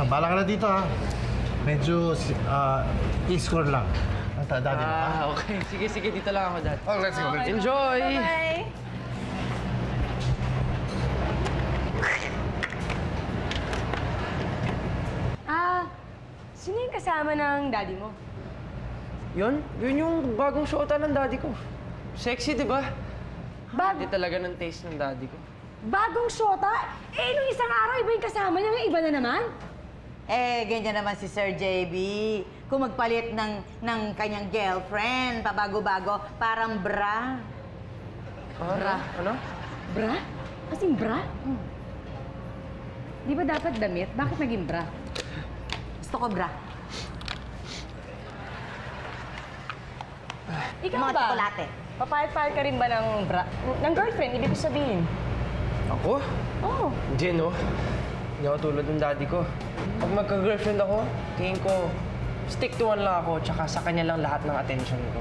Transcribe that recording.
Bala ka na dito, ha? Medyo, e-score lang. Ang daddy mo, ha? Okay. Sige, dito lang ako, Dad. Oh, let's go. Enjoy! Bye! Sino yung kasama ng daddy mo? Yun yung bagong shota ng daddy ko. Sexy, di ba? Hindi talaga ng taste ng daddy ko. Bagong shota? Nung isang araw, iba yung kasama niya, ngayon iba na naman? Ganyan naman si Sir JB. Kung magpalit ng kanyang girlfriend, pabago-bago, parang bra. Ano? Bra? Kasing bra? Di ba dapat damit? Bakit naging bra? Gusto ko bra. Ikaw Mga ba? tsokolate. Papayat-payat ka rin ba ng bra? Ng girlfriend, ibig ko sabihin. Ako? Oo. Hindi, no? Hindi ako tulad ng daddy ko. Pag magka-girlfriend ako, tingin ko, stick to one lang ako, tsaka sa kanya lang lahat ng attention ko.